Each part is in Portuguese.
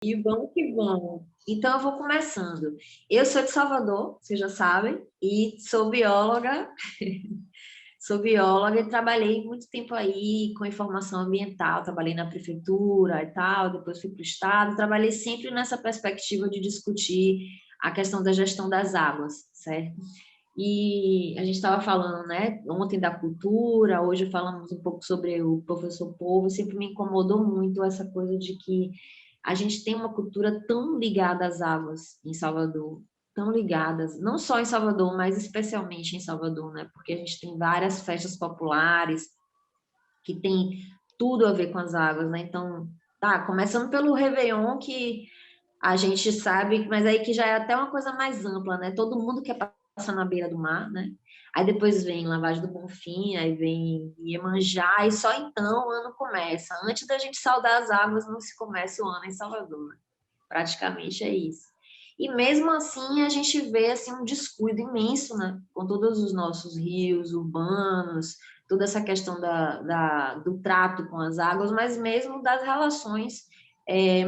E vamos que vamos. Então, eu vou começando. Eu sou de Salvador, vocês já sabem, e sou bióloga. Sou bióloga e trabalhei muito tempo aí com informação ambiental. Trabalhei na prefeitura e tal, depois fui para o estado. Trabalhei sempre nessa perspectiva de discutir a questão da gestão das águas, certo? E a gente estava falando, né, ontem da cultura, hoje falamos um pouco sobre o professor Polvo. Sempre me incomodou muito essa coisa de que a gente tem uma cultura tão ligada às águas em Salvador, tão ligadas, não só em Salvador, mas especialmente em Salvador, né? Porque a gente tem várias festas populares que tem tudo a ver com as águas, né? Então, tá, começando pelo Réveillon, que a gente sabe, mas aí que já é até uma coisa mais ampla, né? Todo mundo quer passar na beira do mar, né? Aí depois vem Lavagem do Bonfim, aí vem Iemanjá, e só então o ano começa. Antes da gente saudar as águas, não se começa o ano em Salvador, né? Praticamente é isso. E mesmo assim, a gente vê assim, um descuido imenso, né? Com todos os nossos rios urbanos, toda essa questão do trato com as águas, mas mesmo das relações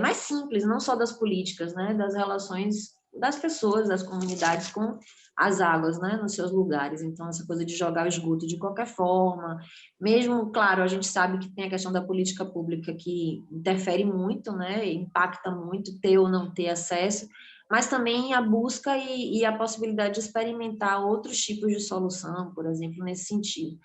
mais simples, não só das políticas, né? Das relações das pessoas, das comunidades com as águas, né? Nos seus lugares. Então, essa coisa de jogar o esgoto de qualquer forma, mesmo, claro, a gente sabe que tem a questão da política pública que interfere muito, né? Impacta muito ter ou não ter acesso, mas também a busca e a possibilidade de experimentar outros tipos de solução, por exemplo, nesse sentido.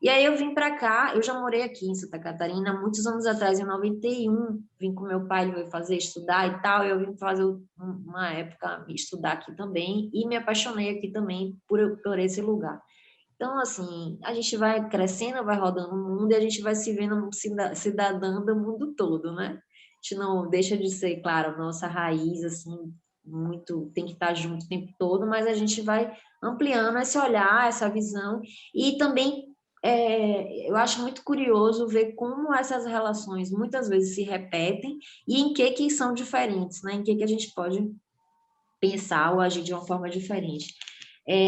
E aí eu vim para cá, eu já morei aqui em Santa Catarina muitos anos atrás, em 91, vim com meu pai, ele veio fazer, estudar e tal, eu vim fazer uma época estudar aqui também, e me apaixonei aqui também por esse lugar. Então, assim, a gente vai crescendo, vai rodando o mundo, e a gente vai se vendo cidadã do mundo todo, né? A gente não deixa de ser, claro, a nossa raiz, assim, muito, tem que estar junto o tempo todo, mas a gente vai ampliando esse olhar, essa visão, e também eu acho muito curioso ver como essas relações muitas vezes se repetem e em que são diferentes, né? Em que a gente pode pensar ou agir de uma forma diferente.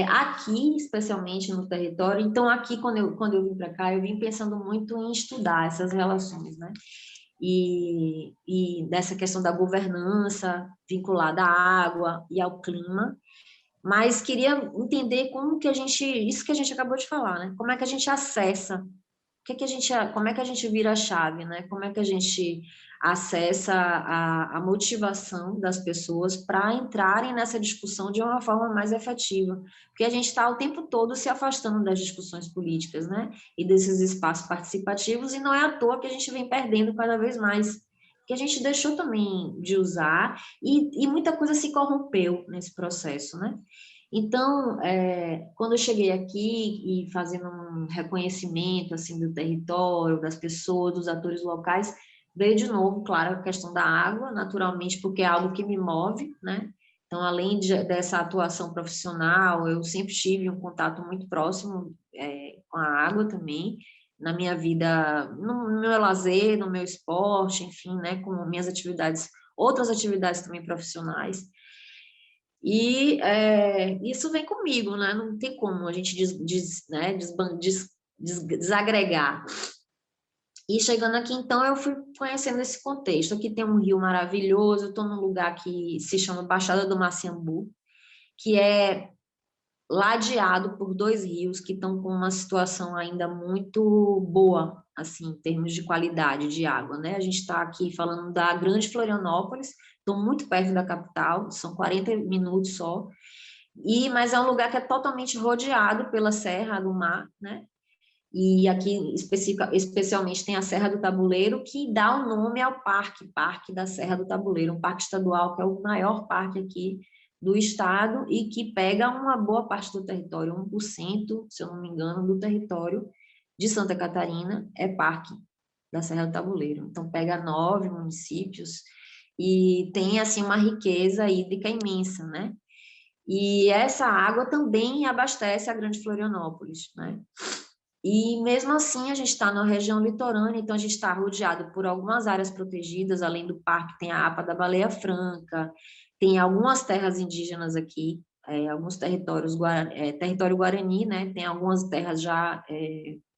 Aqui, especialmente no território, então aqui, quando eu vim para cá, eu vim pensando muito em estudar essas relações, né? E dessa questão da governança vinculada à água e ao clima, mas queria entender como que a gente, isso que a gente acabou de falar, né? Como é que a gente acessa, como é que a gente vira a chave, né? Como é que a gente acessa a motivação das pessoas para entrarem nessa discussão de uma forma mais efetiva? Porque a gente está o tempo todo se afastando das discussões políticas, né? E desses espaços participativos, e não é à toa que a gente vem perdendo cada vez mais, que a gente deixou também de usar e muita coisa se corrompeu nesse processo, né? Então, quando eu cheguei aqui e fazendo um reconhecimento assim do território, das pessoas, dos atores locais, veio de novo, claro, a questão da água, naturalmente, porque é algo que me move, né? Então, além dessa atuação profissional, eu sempre tive um contato muito próximo com a água também, na minha vida, no meu lazer, no meu esporte, enfim, né? Com minhas atividades, outras atividades também profissionais. E isso vem comigo, né? Não tem como a gente desagregar. E chegando aqui, então, eu fui conhecendo esse contexto. Aqui tem um rio maravilhoso, eu estou num lugar que se chama Baixada do Maciambu, que é ladeado por dois rios que estão com uma situação ainda muito boa, assim, em termos de qualidade de água, né? A gente está aqui falando da Grande Florianópolis, estou muito perto da capital, são 40 minutos só, mas é um lugar que é totalmente rodeado pela Serra do Mar, né? E aqui, especialmente, tem a Serra do Tabuleiro, que dá o nome ao Parque da Serra do Tabuleiro, um parque estadual que é o maior parque aqui do estado e que pega uma boa parte do território, 1%, se eu não me engano, do território de Santa Catarina é parque da Serra do Tabuleiro. Então, pega 9 municípios e tem, assim, uma riqueza hídrica imensa, né? E essa água também abastece a Grande Florianópolis, né? E mesmo assim a gente está na região litorânea, então a gente está rodeado por algumas áreas protegidas, além do parque tem a APA da Baleia Franca, tem algumas terras indígenas aqui, alguns territórios, território Guarani, né? Tem algumas terras já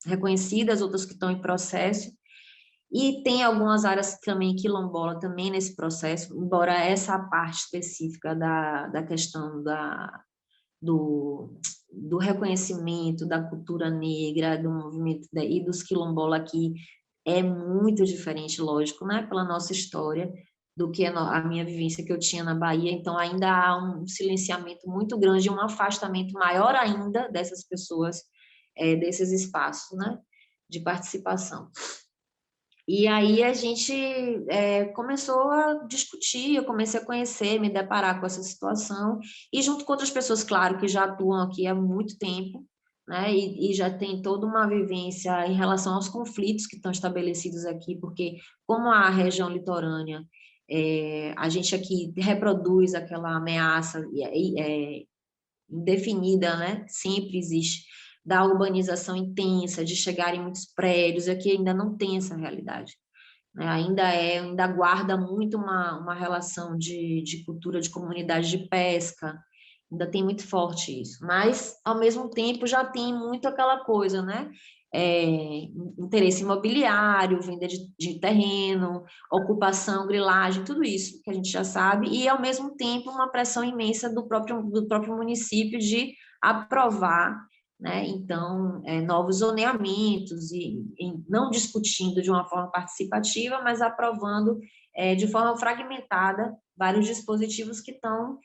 reconhecidas, outras que estão em processo, E tem algumas áreas também quilombola também nesse processo, embora essa parte específica da questão do reconhecimento da cultura negra, do movimento e dos quilombola aqui é muito diferente, lógico, né, pela nossa história, do que a minha vivência que eu tinha na Bahia. Então, ainda há um silenciamento muito grande, um afastamento maior ainda dessas pessoas, desses espaços, né, de participação. E aí a gente começou a discutir, eu comecei a conhecer, me deparar com essa situação, e junto com outras pessoas, claro, que já atuam aqui há muito tempo, né, e já tem toda uma vivência em relação aos conflitos que estão estabelecidos aqui, porque como a região litorânea, a gente aqui reproduz aquela ameaça indefinida, né, sempre existe, da urbanização intensa, de chegar em muitos prédios, aqui ainda não tem essa realidade, né? Ainda guarda muito uma relação de cultura de comunidade de pesca, ainda tem muito forte isso, mas, ao mesmo tempo, já tem muito aquela coisa, né? Interesse imobiliário, venda de terreno, ocupação, grilagem, tudo isso que a gente já sabe, e, ao mesmo tempo, uma pressão imensa do próprio município de aprovar, né? Então, novos zoneamentos, e não discutindo de uma forma participativa, mas aprovando de forma fragmentada vários dispositivos que estão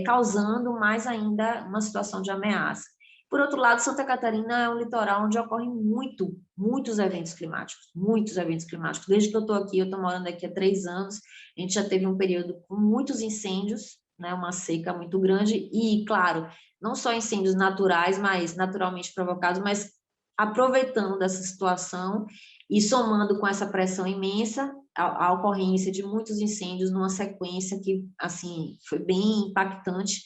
causando mais ainda uma situação de ameaça. Por outro lado, Santa Catarina é um litoral onde ocorrem muitos eventos climáticos, muitos eventos climáticos. Desde que eu estou aqui, eu estou morando aqui há 3 anos, a gente já teve um período com muitos incêndios, né, uma seca muito grande, e, claro, não só incêndios naturais, mas naturalmente provocados, mas aproveitando dessa situação e somando com essa pressão imensa a ocorrência de muitos incêndios numa sequência que, assim, foi bem impactante,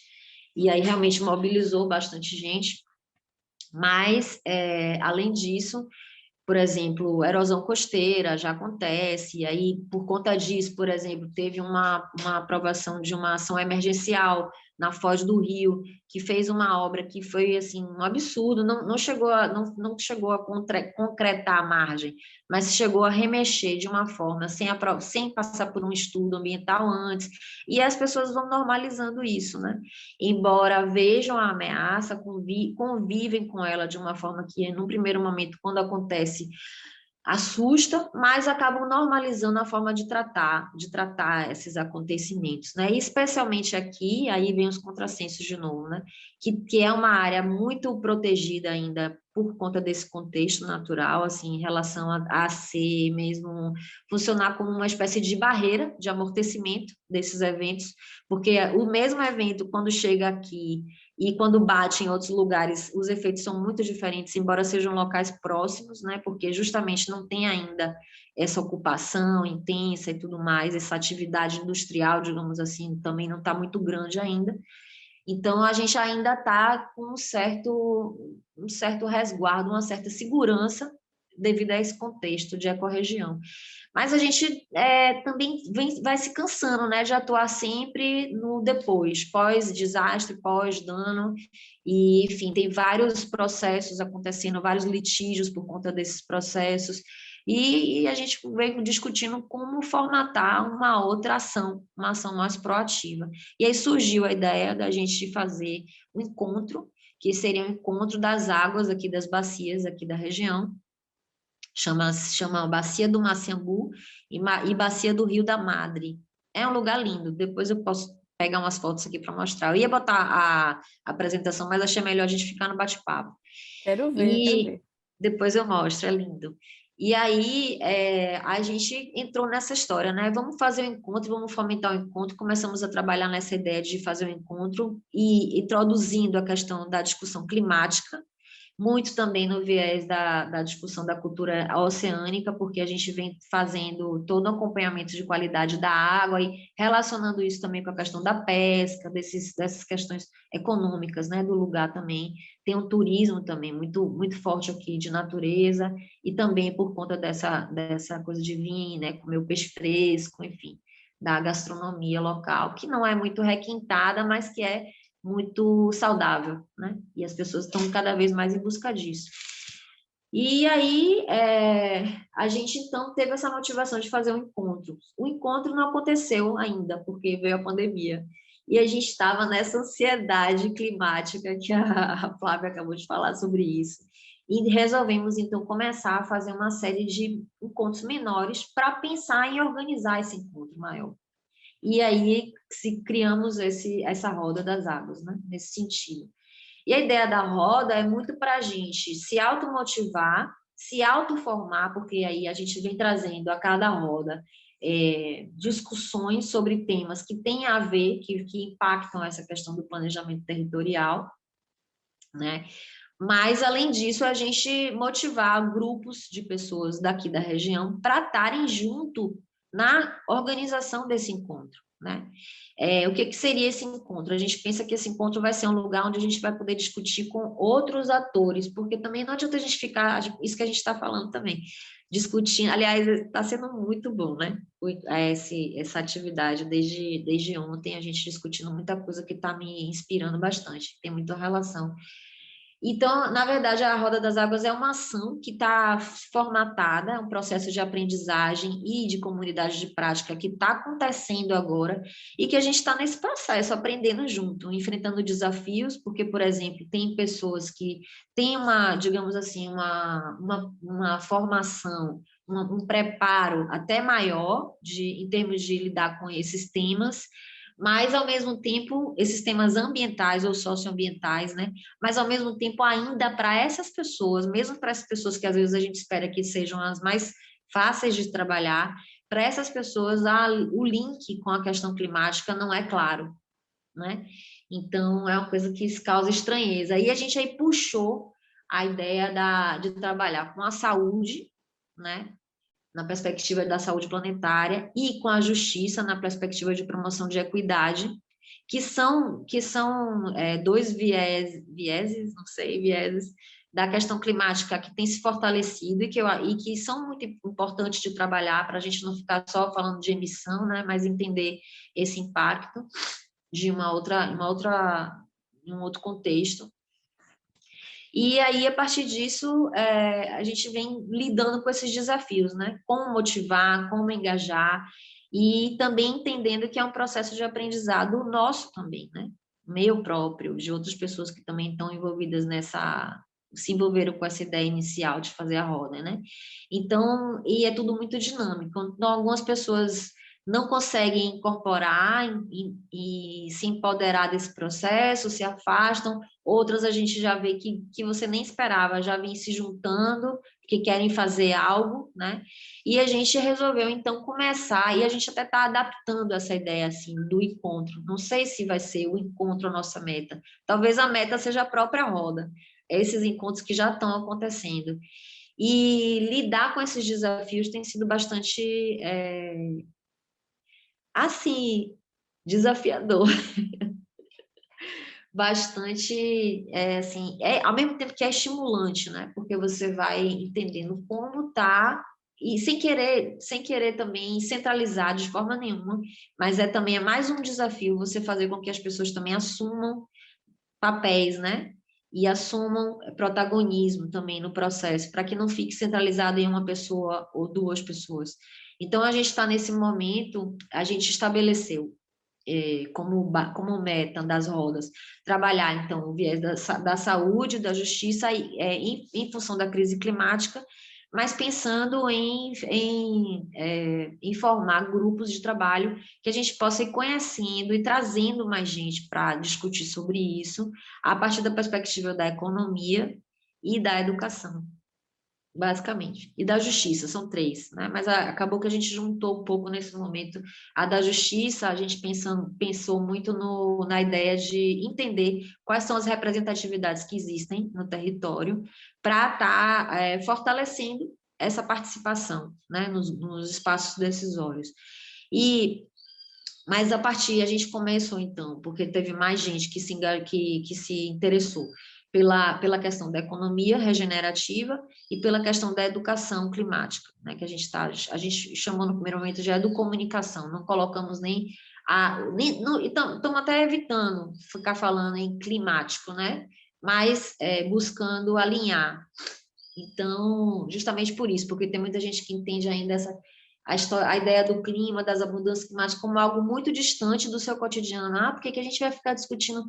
e aí realmente mobilizou bastante gente. Mas, além disso, por exemplo, erosão costeira já acontece, e aí, por conta disso, por exemplo, teve uma aprovação de uma ação emergencial na Foz do Rio, que fez uma obra que foi, assim, um absurdo, não chegou a concretar a margem, mas chegou a remexer de uma forma, sem passar por um estudo ambiental antes, e as pessoas vão normalizando isso, né? Embora vejam a ameaça, convivem com ela de uma forma que, num primeiro momento, quando acontece, assusta, mas acabam normalizando a forma de tratar esses acontecimentos, né? E especialmente aqui, aí vem os contrassensos de novo, né? Que é uma área muito protegida ainda por conta desse contexto natural, assim, em relação a ser mesmo, funcionar como uma espécie de barreira de amortecimento desses eventos, porque o mesmo evento, quando chega aqui e quando bate em outros lugares, os efeitos são muito diferentes, embora sejam locais próximos, né? Porque justamente não tem ainda essa ocupação intensa e tudo mais, essa atividade industrial, digamos assim, também não está muito grande ainda. Então, a gente ainda está com um certo resguardo, uma certa segurança devido a esse contexto de ecorregião. Mas a gente também vai se cansando, né, de atuar sempre no depois, pós-desastre, pós-dano, e, enfim, tem vários processos acontecendo, vários litígios por conta desses processos, e a gente vem discutindo como formatar uma outra ação, uma ação mais proativa. E aí surgiu a ideia da gente fazer um encontro, que seria um encontro das águas aqui das bacias aqui da região, chama Bacia do Maciambu e Bacia do Rio da Madre. É um lugar lindo, depois eu posso pegar umas fotos aqui para mostrar. Eu ia botar a apresentação, mas achei melhor a gente ficar no bate-papo. Quero ver, quero E ver. depois eu mostro, é lindo. E aí a gente entrou nessa história, né? Vamos fazer o encontro, vamos fomentar o encontro. Começamos a trabalhar nessa ideia de fazer o encontro e introduzindo a questão da discussão climática, muito também no viés da discussão da cultura oceânica, porque a gente vem fazendo todo o acompanhamento de qualidade da água e relacionando isso também com a questão da pesca, dessas questões econômicas, né, do lugar também. Tem um turismo também muito, muito forte aqui de natureza, e também por conta dessa coisa de vir, né, comer o peixe fresco, enfim, da gastronomia local, que não é muito requintada, mas que é muito saudável, né? E as pessoas estão cada vez mais em busca disso. E aí, a gente, então, teve essa motivação de fazer um encontro. O encontro não aconteceu ainda, porque veio a pandemia. E a gente estava nessa ansiedade climática que a Flávia acabou de falar sobre isso. E resolvemos, então, começar a fazer uma série de encontros menores para pensar em organizar esse encontro maior. E aí, se criamos essa roda das águas, né? Nesse sentido. E a ideia da roda é muito para a gente se automotivar, se autoformar, porque aí a gente vem trazendo a cada roda discussões sobre temas que têm a ver, que impactam essa questão do planejamento territorial, né? Mas, além disso, a gente motivar grupos de pessoas daqui da região para estarem junto na organização desse encontro, né? O que seria esse encontro? A gente pensa que esse encontro vai ser um lugar onde a gente vai poder discutir com outros atores, porque também não adianta a gente ficar, isso que a gente está falando também, discutindo, aliás, está sendo muito bom, né? Essa atividade, desde ontem, a gente discutindo muita coisa que está me inspirando bastante, tem muita relação. Então, na verdade, a Roda das Águas é uma ação que está formatada, é um processo de aprendizagem e de comunidade de prática que está acontecendo agora e que a gente está nesse processo, aprendendo junto, enfrentando desafios, porque, por exemplo, tem pessoas que têm digamos assim, uma formação, um preparo até maior em termos de lidar com esses temas, mas, ao mesmo tempo, esses temas ambientais ou socioambientais, né? Mas, ao mesmo tempo, ainda para essas pessoas, mesmo para essas pessoas que às vezes a gente espera que sejam as mais fáceis de trabalhar, para essas pessoas o link com a questão climática não é claro, né? Então, é uma coisa que causa estranheza. E a gente aí puxou a ideia de trabalhar com a saúde, né? Na perspectiva da saúde planetária e com a justiça na perspectiva de promoção de equidade, que são dois vieses, não sei, vieses da questão climática que tem se fortalecido e que são muito importantes de trabalhar para a gente não ficar só falando de emissão, né, mas entender esse impacto de em um outro contexto. E aí, a partir disso, a gente vem lidando com esses desafios, né? Como motivar, como engajar, e também entendendo que é um processo de aprendizado nosso também, né? Meu próprio, de outras pessoas que também estão envolvidas se envolveram com essa ideia inicial de fazer a roda, né? Então, e é tudo muito dinâmico. Então, algumas pessoas não conseguem incorporar e se empoderar desse processo, se afastam, outras a gente já vê que você nem esperava, já vem se juntando, que querem fazer algo, né? E a gente resolveu, então, começar, e a gente até está adaptando essa ideia, assim, do encontro. Não sei se vai ser o encontro a nossa meta. Talvez a meta seja a própria roda, esses encontros que já estão acontecendo. E lidar com esses desafios tem sido bastante, assim, desafiador. Bastante, assim, ao mesmo tempo que é estimulante, né? Porque você vai entendendo como tá e sem querer também centralizar de forma nenhuma, mas também é mais um desafio você fazer com que as pessoas também assumam papéis, né? E assumam protagonismo também no processo, para que não fique centralizado em uma pessoa ou duas pessoas. Então, a gente está nesse momento, a gente estabeleceu como meta das rodas, trabalhar, então, o viés da saúde, da justiça, em função da crise climática, mas pensando em formar grupos de trabalho que a gente possa ir conhecendo e trazendo mais gente para discutir sobre isso, a partir da perspectiva da economia e da educação, basicamente. E da justiça, são três, né? Mas acabou que a gente juntou um pouco nesse momento a da justiça, a gente pensou muito na ideia de entender quais são as representatividades que existem no território para estar fortalecendo essa participação, né, nos espaços decisórios. Mas a gente começou então, porque teve mais gente que se interessou pela questão da economia regenerativa e pela questão da educação climática, né, que a gente chamou no primeiro momento de educomunicação, não colocamos estamos até evitando ficar falando em climático, né, mas buscando alinhar. Então, justamente por isso, porque tem muita gente que entende ainda a ideia do clima, das mudanças climáticas, como algo muito distante do seu cotidiano. Ah, por que que a gente vai ficar discutindo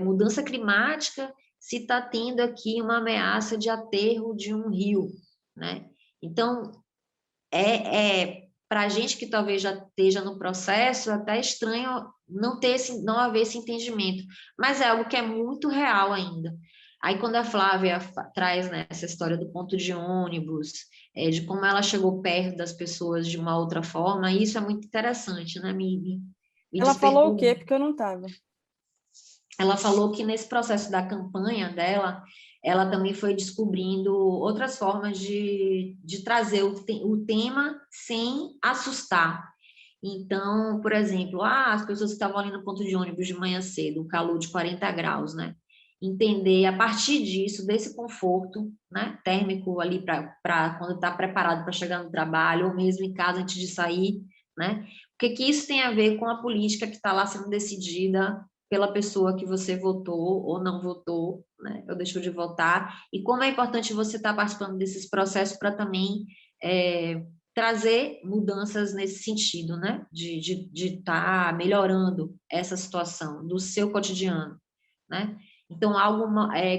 mudança climática se está tendo aqui uma ameaça de aterro de um rio, né? Então, para a gente que talvez já esteja no processo, até estranho não haver esse entendimento, mas é algo que é muito real ainda. Aí, quando a Flávia traz, né, essa história do ponto de ônibus, de como ela chegou perto das pessoas de uma outra forma, isso é muito interessante, né? Me Ela falou o despertou. quê? Porque eu não estava. Ela falou que nesse processo da campanha dela, ela também foi descobrindo outras formas de trazer o tema sem assustar. Então, por exemplo, as pessoas que estavam ali no ponto de ônibus de manhã cedo, um calor de 40 graus, né? Entender a partir disso, desse conforto, né, térmico ali para quando está preparado para chegar no trabalho, ou mesmo em casa antes de sair, né? O que que isso tem a ver com a política que está lá sendo decidida pela pessoa que você votou ou não votou, né? Ou deixou de votar, e como é importante você estar participando desses processos para também trazer mudanças nesse sentido, né? De estar melhorando essa situação do seu cotidiano, né? Então, algo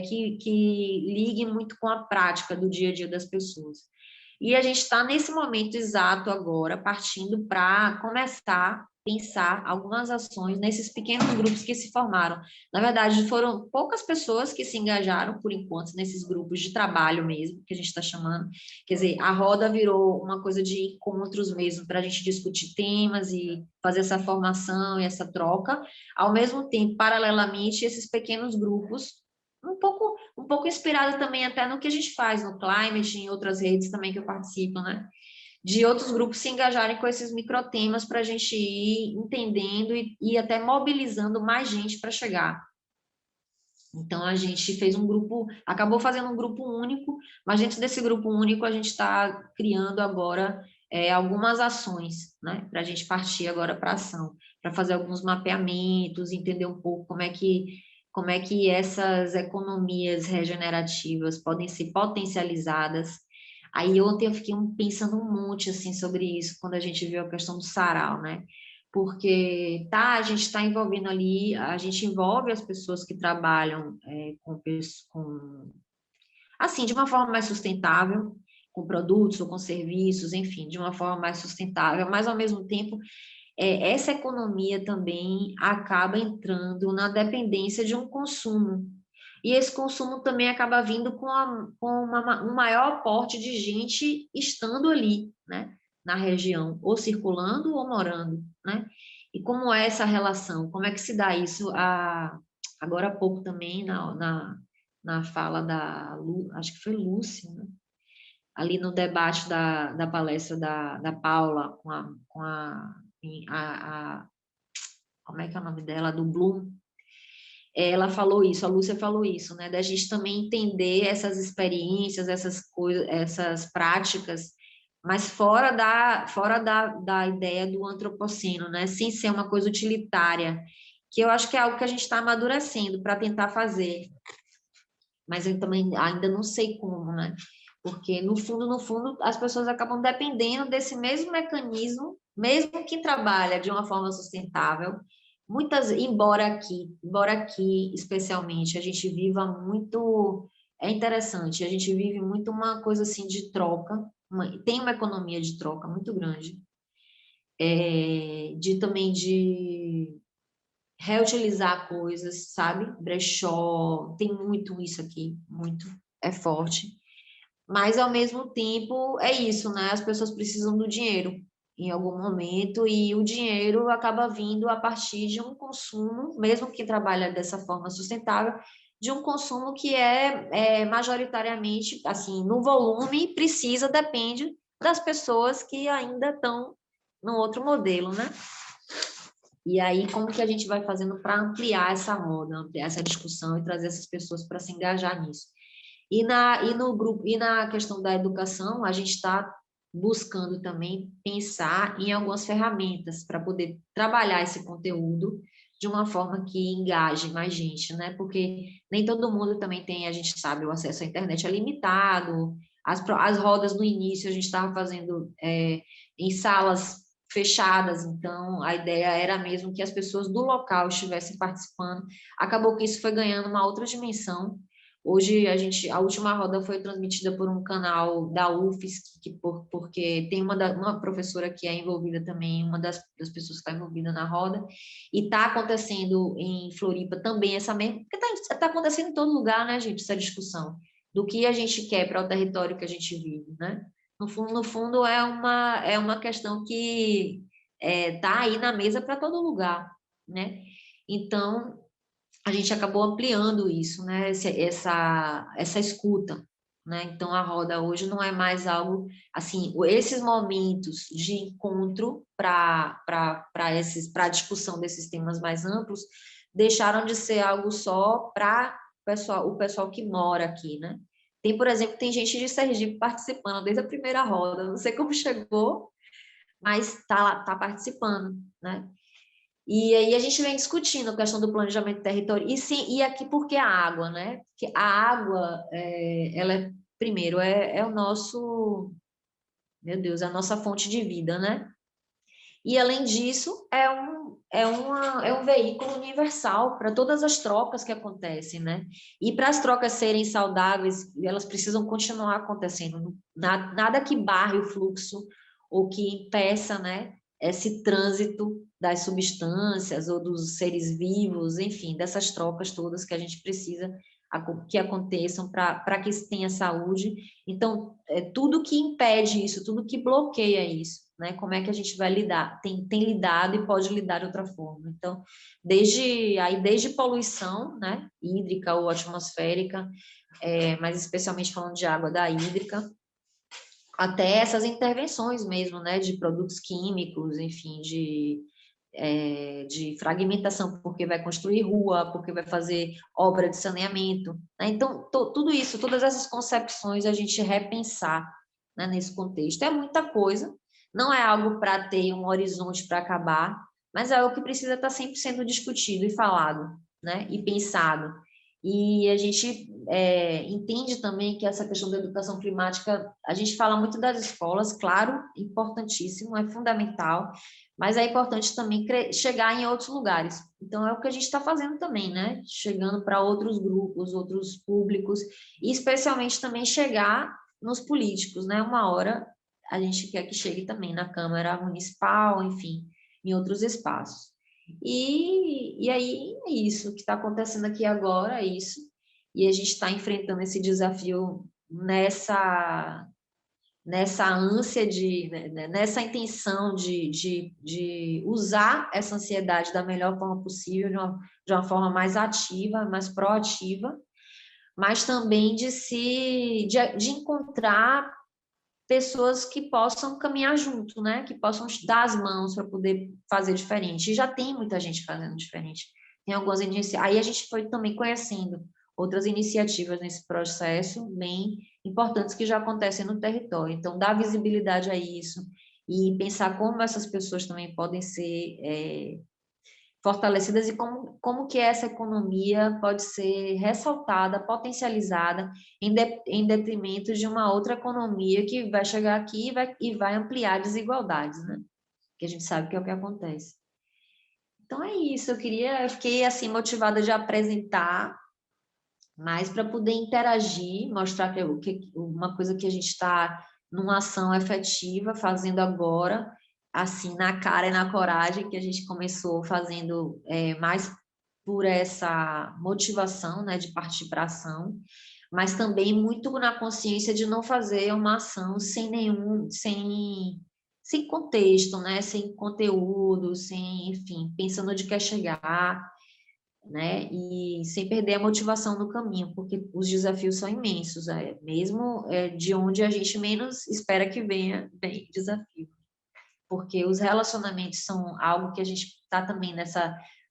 que ligue muito com a prática do dia a dia das pessoas. E a gente está nesse momento exato agora, partindo para começar a pensar algumas ações nesses pequenos grupos que se formaram. Na verdade, foram poucas pessoas que se engajaram, por enquanto, nesses grupos de trabalho mesmo, que a gente está chamando. Quer dizer, a roda virou uma coisa de encontros mesmo, para a gente discutir temas e fazer essa formação e essa troca. Ao mesmo tempo, paralelamente, esses pequenos grupos um pouco inspirado também até no que a gente faz no Climate, em outras redes também que eu participo, né? De outros grupos se engajarem com esses microtemas para a gente ir entendendo e até mobilizando mais gente para chegar. Então, a gente fez um grupo, acabou fazendo um grupo único, mas dentro desse grupo único a gente está criando agora algumas ações, né? Para a gente partir agora para ação, para fazer alguns mapeamentos, entender um pouco como é que essas economias regenerativas podem ser potencializadas. Aí ontem eu fiquei pensando um monte assim sobre isso, quando a gente viu a questão do sarau, né? Porque a gente está envolvendo ali, a gente envolve as pessoas que trabalham assim, de uma forma mais sustentável, com produtos ou com serviços, enfim, de uma forma mais sustentável, mas ao mesmo tempo essa economia também acaba entrando na dependência de um consumo. E esse consumo também acaba vindo um maior aporte de gente estando ali, né, na região, ou circulando ou morando, né? E como é essa relação? Como é que se dá isso? Agora há pouco também, na fala acho que foi Lúcia, né? Ali no debate da palestra da Paula a, como é que é o nome dela? Do Bloom. Ela falou isso, a Lúcia falou isso, né? Da gente também entender essas experiências, essas coisas, essas práticas, mas fora da ideia do antropoceno, né? Sem ser uma coisa utilitária, que eu acho que é algo que a gente está amadurecendo para tentar fazer, mas eu também ainda não sei como, né? Porque no fundo, as pessoas acabam dependendo desse mesmo mecanismo, mesmo que trabalha de uma forma sustentável. Embora aqui, especialmente, a gente viva muito, é interessante, a gente vive muito uma coisa assim de troca, tem uma economia de troca muito grande, também de reutilizar coisas, sabe? Brechó, tem muito isso aqui, muito, é forte. Mas, ao mesmo tempo, é isso, né? As pessoas precisam do dinheiro em algum momento e o dinheiro acaba vindo a partir de um consumo, mesmo que trabalha dessa forma sustentável, de um consumo que é majoritariamente, assim, no volume, depende das pessoas que ainda estão no outro modelo, né? E aí, como que a gente vai fazendo para ampliar essa roda, ampliar essa discussão e trazer essas pessoas para se engajar nisso? No grupo, e na questão da educação, a gente está buscando também pensar em algumas ferramentas para poder trabalhar esse conteúdo de uma forma que engaje mais gente, né? Porque nem todo mundo também tem, a gente sabe, o acesso à internet é limitado, as rodas no início a gente estava fazendo em salas fechadas, então a ideia era mesmo que as pessoas do local estivessem participando. Acabou que isso foi ganhando uma outra dimensão. Hoje a última roda foi transmitida por um canal da UFSC, porque tem uma professora que é envolvida também, uma das pessoas que está envolvida na roda, e está acontecendo em Floripa também essa mesma, porque está acontecendo em todo lugar, né, gente, essa discussão do que a gente quer para o território que a gente vive, né? No fundo é uma questão que está aí na mesa para todo lugar, né? Então, a gente acabou ampliando isso, né? Essa escuta, né? Então, a roda hoje não é mais algo, assim, esses momentos de encontro para a discussão desses temas mais amplos deixaram de ser algo só para o pessoal que mora aqui, né? Tem, por exemplo, tem gente de Sergipe participando desde a primeira roda, não sei como chegou, mas tá participando, né? E aí a gente vem discutindo a questão do planejamento territorial, e sim, e aqui porque a água, né? Porque a água, ela primeiro, é o nosso, meu Deus, é a nossa fonte de vida, né? E além disso, é um veículo universal para todas as trocas que acontecem, né? E para as trocas serem saudáveis, elas precisam continuar acontecendo. Nada que barre o fluxo ou que impeça, né, esse trânsito das substâncias ou dos seres vivos, enfim, dessas trocas todas que a gente precisa que aconteçam para que se tenha saúde. Então, tudo que impede isso, tudo que bloqueia isso, né? Como é que a gente vai lidar? Tem lidado e pode lidar de outra forma. Então, desde poluição, né? Hídrica ou atmosférica, mas especialmente falando de água da hídrica, até essas intervenções mesmo, né? De produtos químicos, enfim, de fragmentação, porque vai construir rua, porque vai fazer obra de saneamento, né? Então, tudo isso, todas essas concepções, a gente repensar, né, nesse contexto. É muita coisa, não é algo para ter um horizonte para acabar, mas é algo que precisa estar sempre sendo discutido e falado, né, e pensado. E a gente entende também que essa questão da educação climática, a gente fala muito das escolas, claro, importantíssimo, é fundamental, mas é importante também chegar em outros lugares. Então, é o que a gente está fazendo também, né? Chegando para outros grupos, outros públicos, e especialmente também chegar nos políticos, né? Uma hora a gente quer que chegue também na Câmara Municipal, enfim, em outros espaços. E aí é isso que está acontecendo aqui agora, é isso. E a gente está enfrentando esse desafio nessa ânsia nessa intenção de usar essa ansiedade da melhor forma possível, de uma forma mais ativa, mais proativa, mas também de encontrar pessoas que possam caminhar junto, né? Que possam dar as mãos para poder fazer diferente. E já tem muita gente fazendo diferente. Tem algumas iniciativas. Aí a gente foi também conhecendo outras iniciativas nesse processo bem importantes que já acontecem no território. Então, dar visibilidade a isso e pensar como essas pessoas também podem ser fortalecidas e como que essa economia pode ser ressaltada, potencializada em detrimento de uma outra economia que vai chegar aqui e vai ampliar desigualdades, né? Que a gente sabe que é o que acontece. Então é isso, eu fiquei assim motivada de apresentar, mas para poder interagir, mostrar uma coisa que a gente está numa ação efetiva, fazendo agora, assim, na cara e na coragem, que a gente começou fazendo mais por essa motivação, né, de partir para ação, mas também muito na consciência de não fazer uma ação sem contexto, né, sem conteúdo, enfim, pensando onde quer chegar, né? E sem perder a motivação no caminho, porque os desafios são imensos, mesmo de onde a gente menos espera que vem desafio, porque os relacionamentos são algo que a gente está também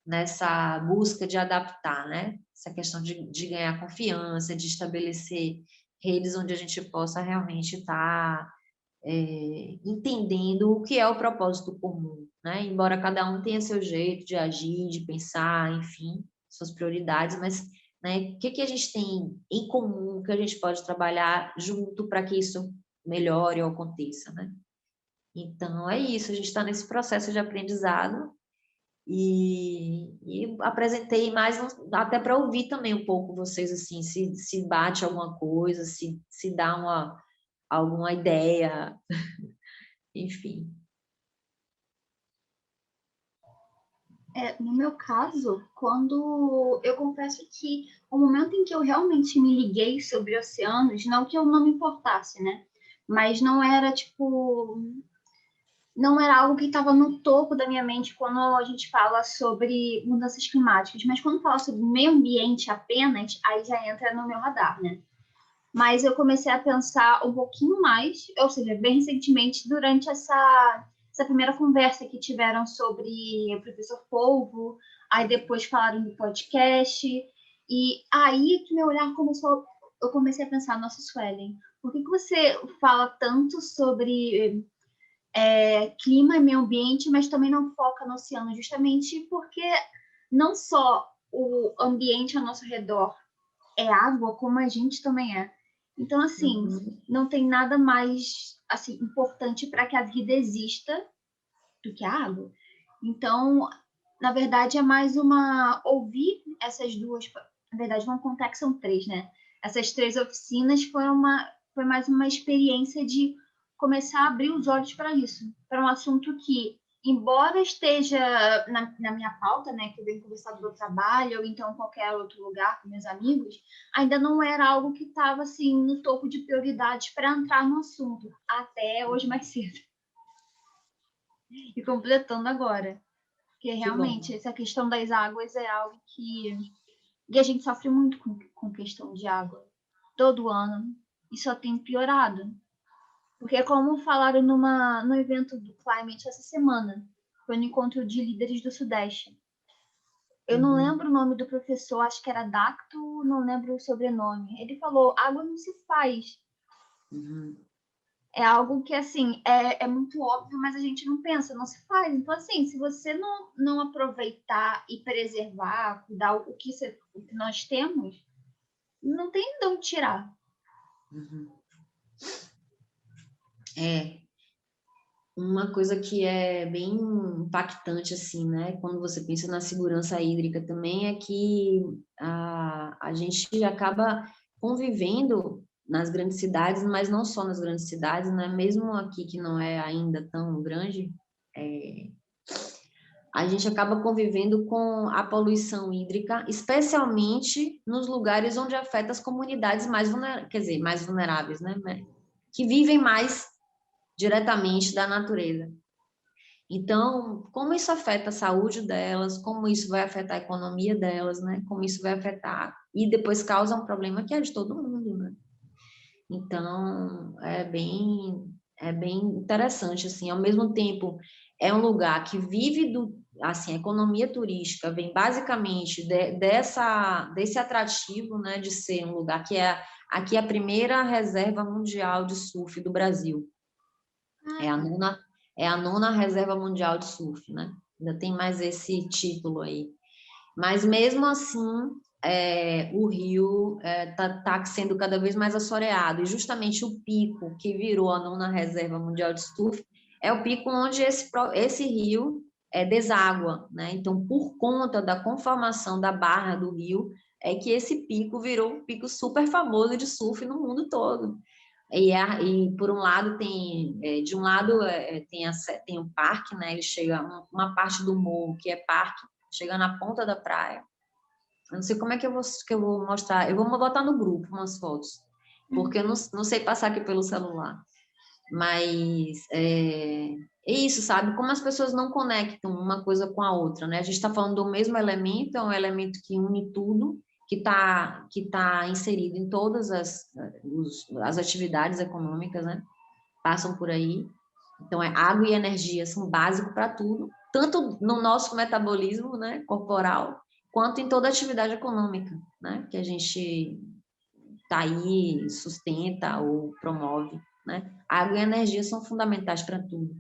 nessa busca de adaptar, né? Essa questão de ganhar confiança, de estabelecer redes onde a gente possa realmente estar entendendo o que é o propósito comum, né? Embora cada um tenha seu jeito de agir, de pensar, enfim, suas prioridades, mas, né, o que a gente tem em comum que a gente pode trabalhar junto para que isso melhore ou aconteça, né? Então, é isso, a gente está nesse processo de aprendizado e apresentei mais, até para ouvir também um pouco vocês, assim, se bate alguma coisa, se dá alguma ideia, enfim. No meu caso, quando eu confesso que o momento em que eu realmente me liguei sobre oceanos, não que eu não me importasse, né? Mas não era tipo, não era algo que estava no topo da minha mente quando a gente fala sobre mudanças climáticas, mas quando fala sobre meio ambiente apenas, aí já entra no meu radar, né? Mas eu comecei a pensar um pouquinho mais, ou seja, bem recentemente, durante essa primeira conversa que tiveram sobre o professor Polvo, aí depois falaram do podcast, e aí que meu olhar começou, eu comecei a pensar, nossa, Suelen, por que você fala tanto sobre clima e meio ambiente, mas também não foca no oceano? Justamente porque não só o ambiente ao nosso redor é água, como a gente também é. Então, assim, Uhum. não tem nada mais assim importante para que a vida exista do que a água. Então, na verdade, é mais uma ouvir essas duas. Na verdade, vamos contar que são três, né? Essas três oficinas foi mais uma experiência de começar a abrir os olhos para isso, para um assunto que, embora esteja na minha pauta, né, que eu venho conversar do meu trabalho ou então qualquer outro lugar com meus amigos, ainda não era algo que estava assim no topo de prioridades para entrar no assunto até hoje mais cedo. E completando agora. Porque Que bom. realmente essa questão das águas é algo que. E a gente sofre muito com questão de água. Todo ano. E só tem piorado. Porque como falaram no evento do Climate essa semana, foi no encontro de líderes do Sudeste. Eu não Uhum. lembro o nome do professor, acho que era Dacto, não lembro o sobrenome. Ele falou, água não se faz. Uhum. É algo que, assim, é muito óbvio, mas a gente não pensa, não se faz. Então, assim, se você não aproveitar e preservar, cuidar o que nós temos, não tem de onde tirar. Uhum. É, uma coisa que é bem impactante, assim, né, quando você pensa na segurança hídrica também, é que a gente acaba convivendo nas grandes cidades, mas não só nas grandes cidades, né, mesmo aqui que não é ainda tão grande, é, a gente acaba convivendo com a poluição hídrica, especialmente nos lugares onde afeta as comunidades mais vulneráveis, quer dizer, mais vulneráveis, né, que vivem mais diretamente da natureza. Então, como isso afeta a saúde delas, como isso vai afetar a economia delas, né? Como isso vai afetar e depois causa um problema que é de todo mundo, né? Então, é bem interessante assim, ao mesmo tempo é um lugar que vive do assim, a economia turística vem basicamente desse atrativo, né, de ser um lugar que é aqui a primeira reserva mundial de surf do Brasil. Ah, É a tá. nona, é a nona reserva mundial de surf, né? Ainda tem mais esse título aí. Mas mesmo assim, o Rio tá sendo cada vez mais assoreado. E justamente o pico que virou a nona reserva mundial de surf é o pico onde esse rio deságua, né? Então, por conta da conformação da barra do rio, é que esse pico virou um pico super famoso de surf no mundo todo. E por um lado de um lado tem um parque, né? Ele chega uma parte do morro que é parque, chega na ponta da praia. Eu não sei como é que eu vou mostrar. Eu vou botar no grupo umas fotos, porque eu não sei passar aqui pelo celular. Mas é isso, sabe? Como as pessoas não conectam uma coisa com a outra, né? A gente está falando do mesmo elemento, é um elemento que une tudo, que tá inserido em todas as atividades econômicas, né? Passam por aí. Então, água e energia são básicos para tudo, tanto no nosso metabolismo, né, corporal, quanto em toda atividade econômica, né, que a gente está aí, sustenta ou promove. né? Água e energia são fundamentais para tudo,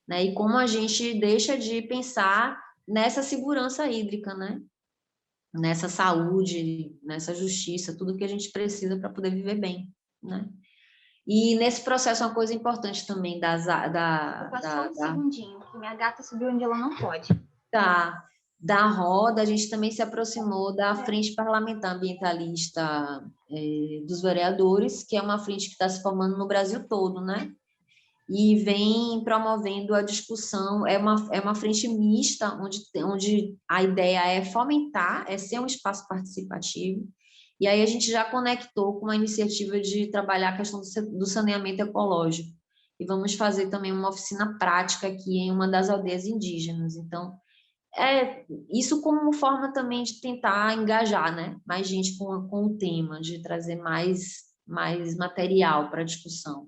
né? E como a gente deixa de pensar nessa segurança hídrica, né? Nessa saúde, nessa justiça, tudo que a gente precisa para poder viver bem, né? E nesse processo, uma coisa importante também Vou passar só um segundinho, que minha gata subiu onde ela não pode. da, da roda, a gente também se aproximou da Frente Parlamentar Ambientalista dos Vereadores, que é uma frente que está se formando no Brasil todo, né? E vem promovendo a discussão, é uma frente mista, onde a ideia é fomentar, é ser um espaço participativo, e aí a gente já conectou com uma iniciativa de trabalhar a questão do saneamento ecológico, e vamos fazer também uma oficina prática aqui em uma das aldeias indígenas, então, isso como forma também de tentar engajar, né, mais gente com o tema, de trazer mais material para a discussão.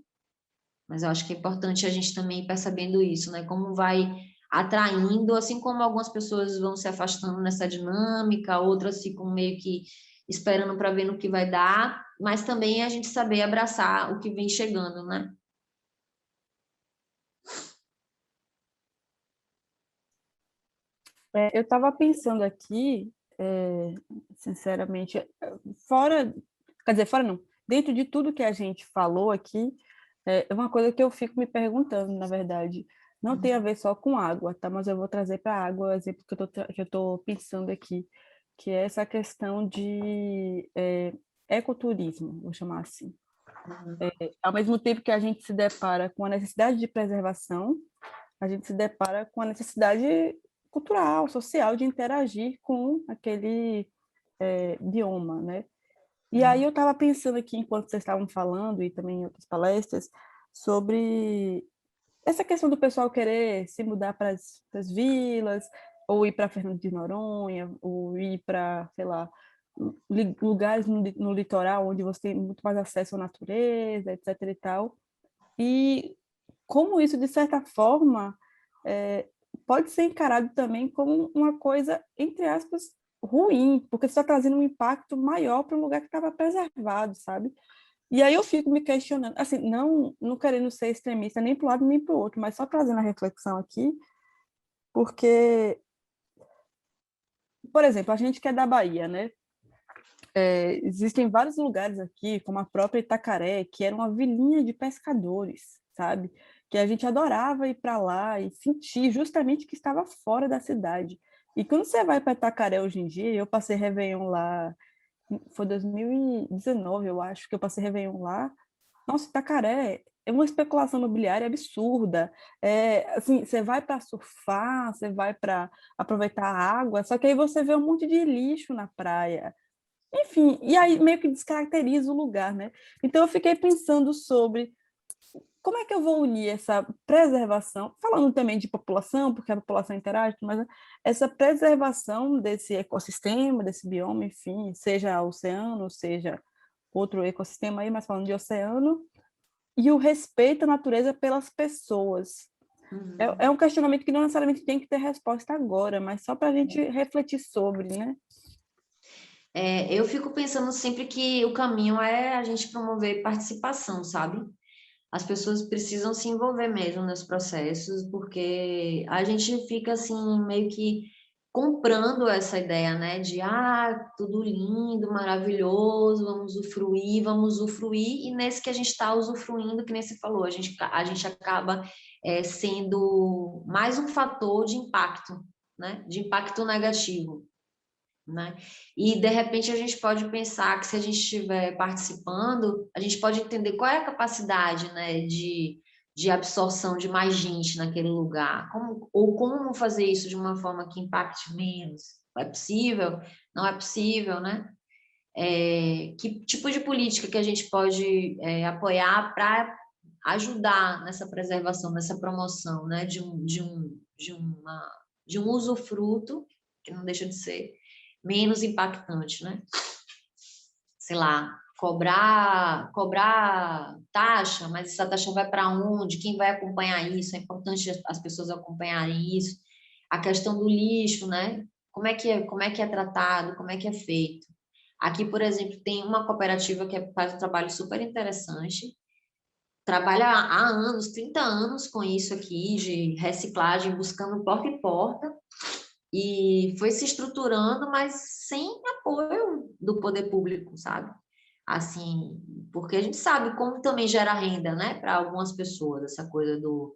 Mas eu acho que é importante a gente também ir percebendo isso, né? Como vai atraindo, assim como algumas pessoas vão se afastando nessa dinâmica, outras ficam meio que esperando para ver no que vai dar, mas também a gente saber abraçar o que vem chegando, né? Eu estava pensando aqui, sinceramente, fora, quer dizer, fora não, dentro de tudo que a gente falou aqui, é uma coisa que eu fico me perguntando, na verdade, não tem a ver só com água, tá? Mas eu vou trazer para a água o exemplo que eu estou pensando aqui, que é essa questão de ecoturismo, vou chamar assim. Ao mesmo tempo que a gente se depara com a necessidade de preservação, a gente se depara com a necessidade cultural, social, de interagir com aquele bioma, né? E aí eu estava pensando aqui, enquanto vocês estavam falando, e também em outras palestras, sobre essa questão do pessoal querer se mudar para as vilas, ou ir para Fernando de Noronha, ou ir para, sei lá, lugares no litoral onde você tem muito mais acesso à natureza, etc. e tal. E como isso, de certa forma, pode ser encarado também como uma coisa, entre aspas, ruim, porque você está trazendo um impacto maior para um lugar que estava preservado, sabe? E aí eu fico me questionando, assim, não querendo ser extremista nem para um lado nem para o outro, mas só trazendo a reflexão aqui, porque, por exemplo, a gente que é da Bahia, né? Existem vários lugares aqui, como a própria Itacaré, que era uma vilinha de pescadores, sabe? Que a gente adorava ir para lá e sentir justamente que estava fora da cidade. E quando você vai para Itacaré hoje em dia, eu passei Réveillon lá, foi 2019, eu acho, que eu passei Réveillon lá. Nossa, Itacaré é uma especulação imobiliária absurda. Assim, você vai para surfar, você vai para aproveitar a água, só que aí você vê um monte de lixo na praia. Enfim, e aí meio que descaracteriza o lugar, né? Então eu fiquei pensando sobre como é que eu vou unir essa preservação, falando também de população, porque a população interage, mas essa preservação desse ecossistema, desse bioma, enfim, seja oceano, seja outro ecossistema aí, mas falando de oceano, e o respeito à natureza pelas pessoas. É um questionamento que não necessariamente tem que ter resposta agora, mas só para a gente refletir sobre, né? Eu fico pensando sempre que o caminho é a gente promover participação, sabe? As pessoas precisam se envolver mesmo nos processos, porque a gente fica assim, meio que comprando essa ideia, né? De, tudo lindo, maravilhoso, vamos usufruir, e nesse que a gente está usufruindo, que nem você falou, a gente acaba sendo mais um fator de impacto, né? De impacto negativo, né? E de repente a gente pode pensar que se a gente estiver participando, a gente pode entender qual é a capacidade, né, de absorção de mais gente naquele lugar, como fazer isso de uma forma que impacte menos. É possível? Não é possível, né? Que tipo de política que a gente pode apoiar para ajudar nessa preservação, nessa promoção, né, de um usufruto, que não deixa de ser menos impactante, né? Sei lá, cobrar taxa, mas essa taxa vai para onde? Quem vai acompanhar isso? É importante as pessoas acompanharem isso. A questão do lixo, né? Como é que é tratado? Como é que é feito? Aqui, por exemplo, tem uma cooperativa que faz um trabalho super interessante, trabalha há anos, 30 anos com isso aqui, de reciclagem, buscando porta em porta, e foi se estruturando, mas sem apoio do poder público, sabe? Assim, porque a gente sabe como também gera renda, né, para algumas pessoas, essa coisa do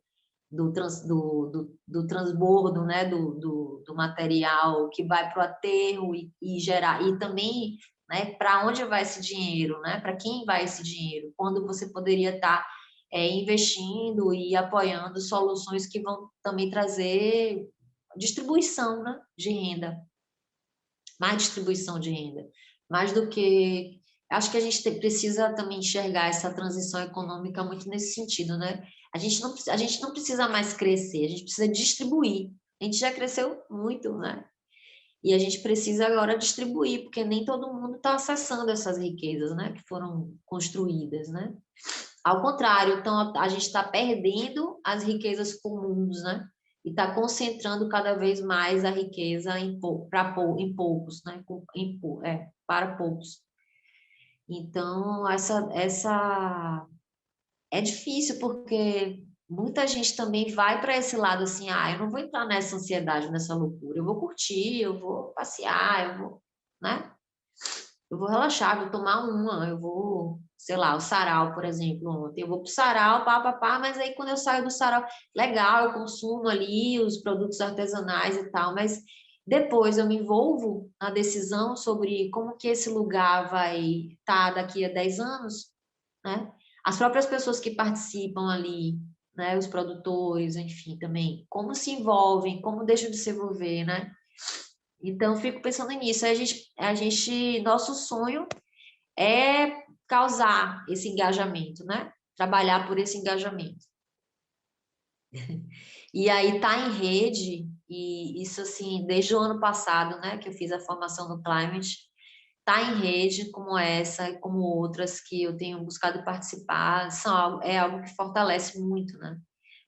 transbordo, né, do material que vai para o aterro e gerar, e também, né, para onde vai esse dinheiro, né, para quem vai esse dinheiro, quando você poderia estar investindo e apoiando soluções que vão também trazer distribuição, né, de renda, mais distribuição de renda, mais do que... Acho que a gente precisa também enxergar essa transição econômica muito nesse sentido, né? A gente não precisa mais crescer, a gente precisa distribuir. A gente já cresceu muito, né? E a gente precisa agora distribuir, porque nem todo mundo está acessando essas riquezas, né? Que foram construídas, né? Ao contrário, então a gente está perdendo as riquezas comuns, né? E está concentrando cada vez mais a riqueza em poucos, né? Para poucos. Então, essa é difícil, porque muita gente também vai para esse lado assim, eu não vou entrar nessa ansiedade, nessa loucura, eu vou curtir, eu vou passear, eu vou, né? Eu vou relaxar, vou tomar eu vou, sei lá, o sarau, por exemplo, ontem, eu vou pro sarau, mas aí quando eu saio do sarau, legal, eu consumo ali os produtos artesanais e tal, mas depois eu me envolvo na decisão sobre como que esse lugar vai estar daqui a 10 anos, né? As próprias pessoas que participam ali, né? Os produtores, enfim, também, como se envolvem, como deixam de se envolver, né? Então, eu fico pensando nisso. Nosso sonho é causar esse engajamento, né? Trabalhar por esse engajamento. E aí tá em rede, e isso assim, desde o ano passado, né, que eu fiz a formação no Climate, tá em rede como essa e como outras que eu tenho buscado participar, é algo que fortalece muito, né?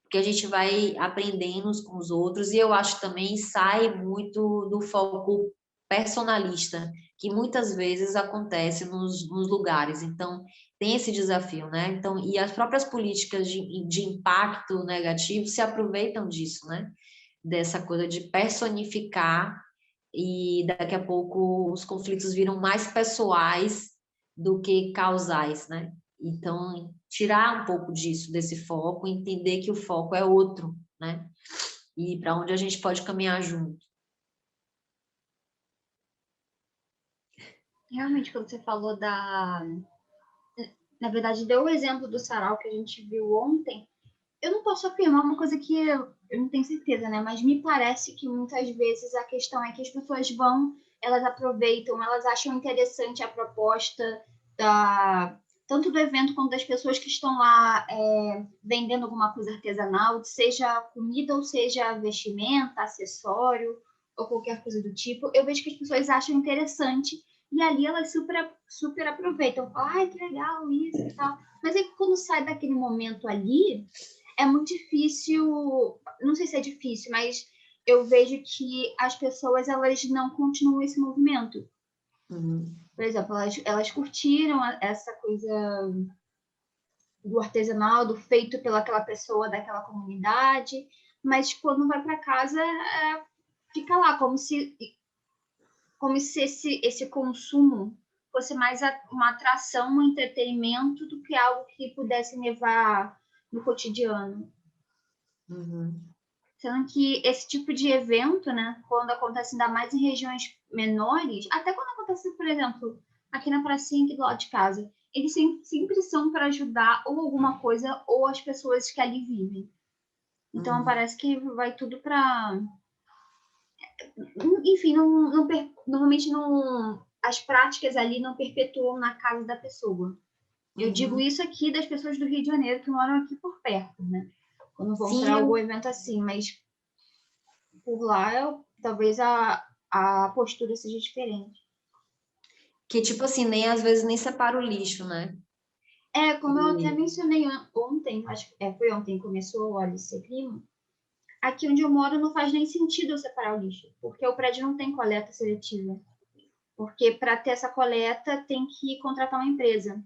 Porque a gente vai aprendendo uns com os outros, e eu acho que também sai muito do foco personalista, que muitas vezes acontece nos lugares. Então, tem esse desafio, né? Então, e as próprias políticas de impacto negativo se aproveitam disso, né? Dessa coisa de personificar, e daqui a pouco os conflitos viram mais pessoais do que causais, né? Então, tirar um pouco disso, desse foco, entender que o foco é outro, né? E para onde a gente pode caminhar junto. Realmente, quando você falou na verdade, deu o exemplo do sarau que a gente viu ontem. Eu não posso afirmar uma coisa que eu não tenho certeza, né? Mas me parece que muitas vezes a questão é que as pessoas elas aproveitam, elas acham interessante a proposta tanto do evento quanto das pessoas que estão lá vendendo alguma coisa artesanal, seja comida ou seja vestimenta, acessório ou qualquer coisa do tipo. Eu vejo que as pessoas acham interessante e ali elas super aproveitam. Falam, ai, que legal isso e tal. Mas aí quando sai daquele momento ali, é muito difícil, não sei se é difícil, mas eu vejo que as pessoas elas não continuam esse movimento. Por exemplo, elas curtiram essa coisa do artesanal, do feito pelaquela pessoa daquela comunidade, mas quando vai para casa fica lá como se esse consumo fosse mais uma atração, um entretenimento do que algo que pudesse levar no cotidiano. Sendo que esse tipo de evento, né, quando acontece ainda mais em regiões menores, até quando acontece, por exemplo, aqui na pracinha aqui do lado de casa, eles sempre são para ajudar ou alguma coisa ou as pessoas que ali vivem. Então, parece que vai tudo para... Enfim, normalmente as práticas ali não perpetuam na casa da pessoa. Eu digo isso aqui das pessoas do Rio de Janeiro que moram aqui por perto, né? Quando vão para algum evento assim, mas por lá talvez a postura seja diferente. Que, tipo assim, às vezes nem separa o lixo, né? Como eu até mencionei ontem, acho que foi ontem que começou o Alice Clima, aqui onde eu moro não faz nem sentido eu separar o lixo, porque o prédio não tem coleta seletiva. Porque para ter essa coleta tem que contratar uma empresa.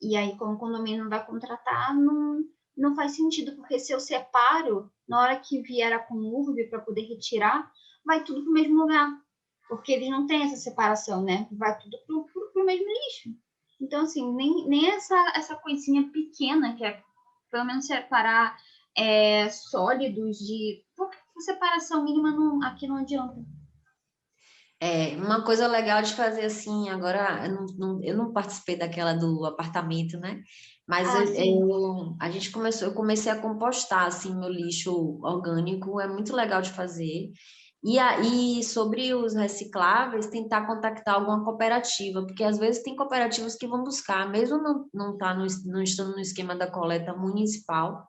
E aí, como o condomínio não vai contratar, não faz sentido, porque se eu separo, na hora que vier a Conurb para poder retirar, vai tudo para o mesmo lugar. Porque eles não têm essa separação, né? Vai tudo para o mesmo lixo. Então, assim, nem essa coisinha pequena, que é pelo menos separar sólidos de... Porque separação mínima aqui não adianta. Uma coisa legal de fazer assim, agora eu não participei daquela do apartamento, né? Mas eu comecei a compostar assim meu lixo orgânico, é muito legal de fazer. E aí, sobre os recicláveis, tentar contactar alguma cooperativa, porque às vezes tem cooperativas que vão buscar, mesmo não estando no esquema da coleta municipal,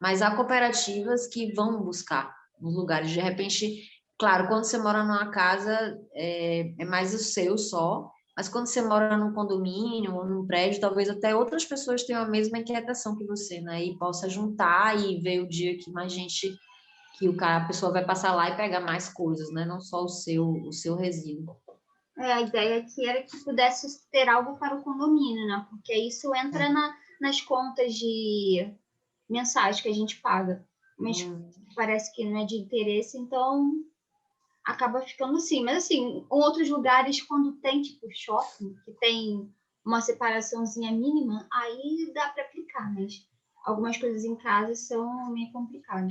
mas há cooperativas que vão buscar nos lugares. De repente, claro, quando você mora numa casa, é mais o seu só, mas quando você mora num condomínio ou num prédio, talvez até outras pessoas tenham a mesma inquietação que você, né? E possa juntar e ver o dia que mais gente, a pessoa vai passar lá e pegar mais coisas, né? Não só o seu resíduo. A ideia aqui era que pudesse ter algo para o condomínio, né? Porque isso entra nas contas de mensais que a gente paga. Mas parece que não é de interesse, então acaba ficando assim. Mas, assim, em outros lugares, quando tem, tipo, shopping, que tem uma separaçãozinha mínima, aí dá para aplicar, mas algumas coisas em casa são meio complicadas.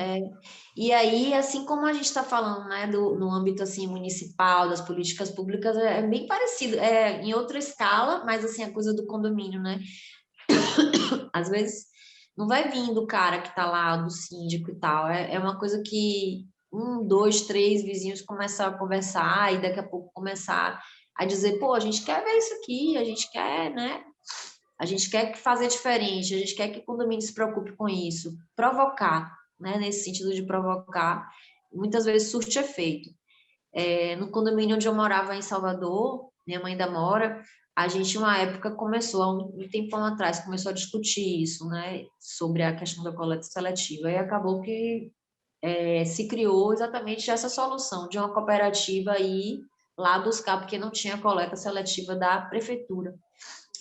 E aí, assim como a gente está falando, né, no âmbito, assim, municipal, das políticas públicas, é bem parecido, em outra escala, mas, assim, a coisa do condomínio, né? Às vezes, não vai vindo o cara que está lá, do síndico e tal, é uma coisa que 1, 2, 3 vizinhos começam a conversar e daqui a pouco começar a dizer, pô, a gente quer ver isso aqui, a gente quer, né? A gente quer fazer diferente, a gente quer que o condomínio se preocupe com isso, provocar, né? Nesse sentido de provocar, muitas vezes surte efeito. No condomínio onde eu morava em Salvador, minha mãe ainda mora, a gente, uma época, começou, há um tempão atrás, começou a discutir isso, né? Sobre a questão da coleta seletiva, e acabou que se criou exatamente essa solução de uma cooperativa ir lá buscar, porque não tinha coleta seletiva da prefeitura.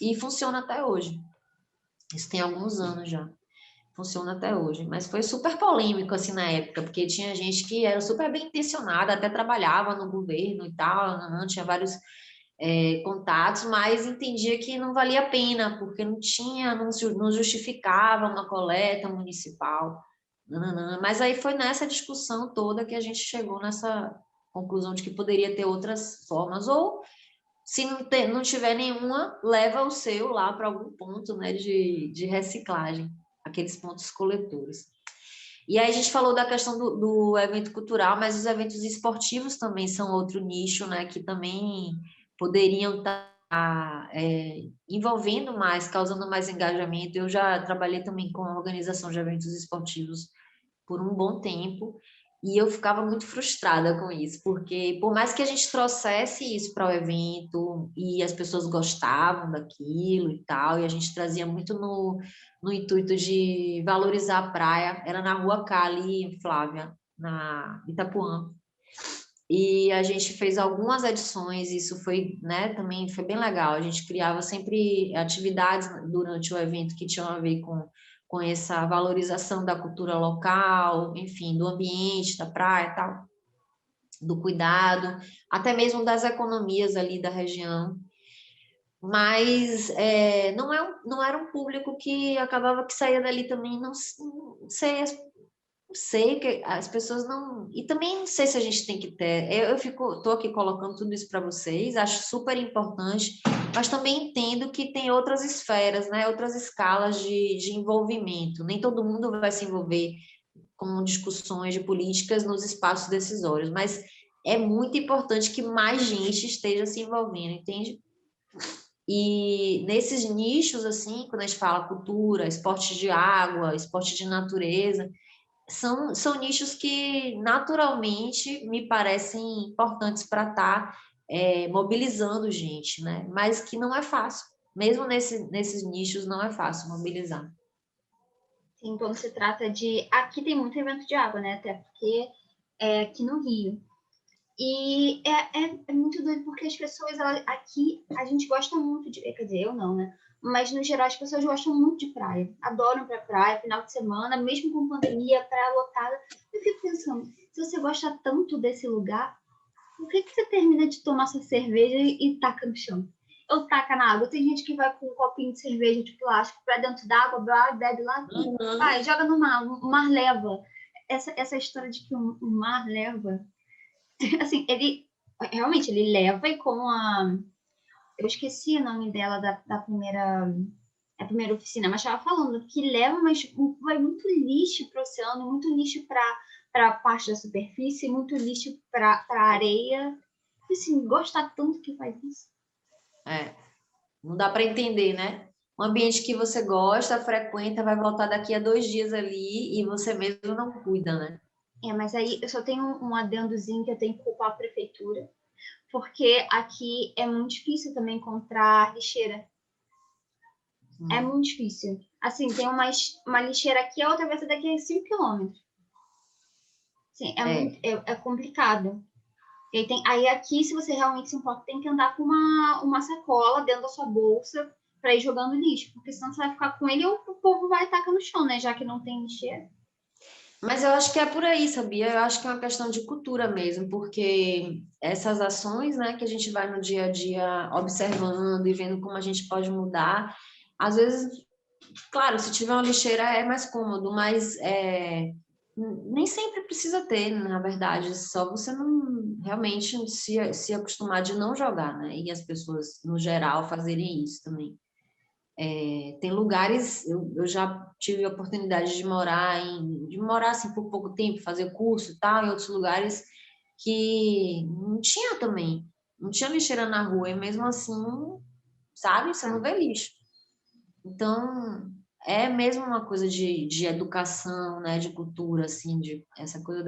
E funciona até hoje. Isso tem alguns anos já. Funciona até hoje. Mas foi super polêmico, assim, na época, porque tinha gente que era super bem intencionada, até trabalhava no governo e tal, não tinha vários contatos, mas entendia que não valia a pena, porque não justificava uma coleta municipal. Mas aí foi nessa discussão toda que a gente chegou nessa conclusão de que poderia ter outras formas, ou se não tiver nenhuma, leva o seu lá para algum ponto, né, de reciclagem, aqueles pontos coletores. E aí a gente falou da questão do evento cultural, mas os eventos esportivos também são outro nicho, né, que também poderiam estar envolvendo mais, causando mais engajamento. Eu já trabalhei também com a organização de eventos esportivos por um bom tempo, e eu ficava muito frustrada com isso, porque por mais que a gente trouxesse isso para o evento, e as pessoas gostavam daquilo e tal, e a gente trazia muito no intuito de valorizar a praia, era na Rua Cali, Flávia, na Itapuã, e a gente fez algumas edições, isso foi, né, também foi bem legal, a gente criava sempre atividades durante o evento que tinham a ver com essa valorização da cultura local, enfim, do ambiente, da praia e tal, do cuidado, até mesmo das economias ali da região. Mas não era um público que acabava que saía dali também, não sei que as pessoas não... E também não sei se a gente tem que ter... Tô aqui colocando tudo isso para vocês, acho super importante, mas também entendo que tem outras esferas, né? Outras escalas de envolvimento. Nem todo mundo vai se envolver com discussões de políticas nos espaços decisórios, mas é muito importante que mais gente esteja se envolvendo, entende? E nesses nichos, assim, quando a gente fala cultura, esporte de água, esporte de natureza, são nichos que naturalmente me parecem importantes para estar mobilizando gente, né? Mas que não é fácil. Mesmo nesses nichos, não é fácil mobilizar. Sim, quando se trata de... Aqui tem muito evento de água, né? Até porque é aqui no Rio. E é muito doido, porque as pessoas aqui, a gente gosta muito de... Quer dizer, eu não, né? mas no geral as pessoas gostam muito de praia, adoram ir pra praia, final de semana, mesmo com pandemia, praia lotada. Eu fico pensando, se você gosta tanto desse lugar, por que você termina de tomar sua cerveja e taca no chão? Ou taca na água. Tem gente que vai com um copinho de cerveja de plástico pra dentro d'água, bebe lá, vai, joga no mar, o mar leva. Essa história de que o mar leva, assim, ele realmente ele leva e como eu esqueci o nome dela da primeira a primeira oficina, mas estava falando que leva, mas vai muito lixo para o oceano, muito lixo para a parte da superfície, muito lixo para a areia. Assim, gosta tanto que faz isso. Não dá para entender, né? Um ambiente que você gosta, frequenta, vai voltar daqui a 2 dias ali e você mesmo não cuida, né? Mas aí eu só tenho um adendozinho que eu tenho que culpar a prefeitura, porque aqui é muito difícil também encontrar lixeira. É muito difícil. Assim, tem uma lixeira aqui, a outra vai ser daqui a 5 quilômetros. Assim, é complicado. E aí aqui, se você realmente se importa, tem que andar com uma sacola dentro da sua bolsa para ir jogando lixo, porque senão você vai ficar com ele ou o povo vai tacar no chão, né? Já que não tem lixeira. Mas eu acho que é por aí, sabia? Eu acho que é uma questão de cultura mesmo, porque essas ações, né, que a gente vai no dia a dia observando e vendo como a gente pode mudar, às vezes, claro, se tiver uma lixeira é mais cômodo, mas nem sempre precisa ter, na verdade, só você não realmente se acostumar de não jogar, né? E as pessoas, no geral, fazerem isso também. Tem lugares, eu já tive a oportunidade de morar assim por pouco tempo, fazer curso e tal, em outros lugares que não tinha também, não tinha lixeira na rua, e mesmo assim, sabe, você não vê lixo. Então, é mesmo uma coisa de educação, né, de cultura, assim, de essa coisa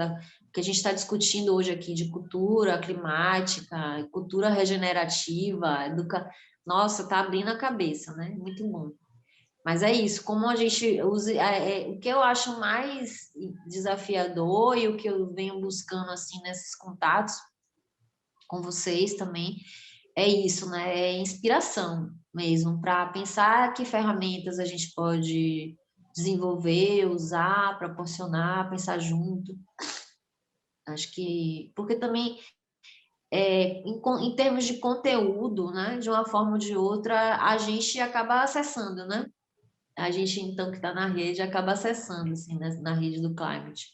que a gente está discutindo hoje aqui, de cultura climática, cultura regenerativa, Nossa, tá abrindo a cabeça, né? Muito bom. Mas é isso, como a gente usa, o que eu acho mais desafiador e o que eu venho buscando, assim, nesses contatos com vocês também, é isso, né? É inspiração mesmo, para pensar que ferramentas a gente pode desenvolver, usar, proporcionar, pensar junto. Acho que, porque também, em termos de conteúdo, né, de uma forma ou de outra, a gente acaba acessando, né? A gente, então, que está na rede, acaba acessando, assim, na rede do Climate.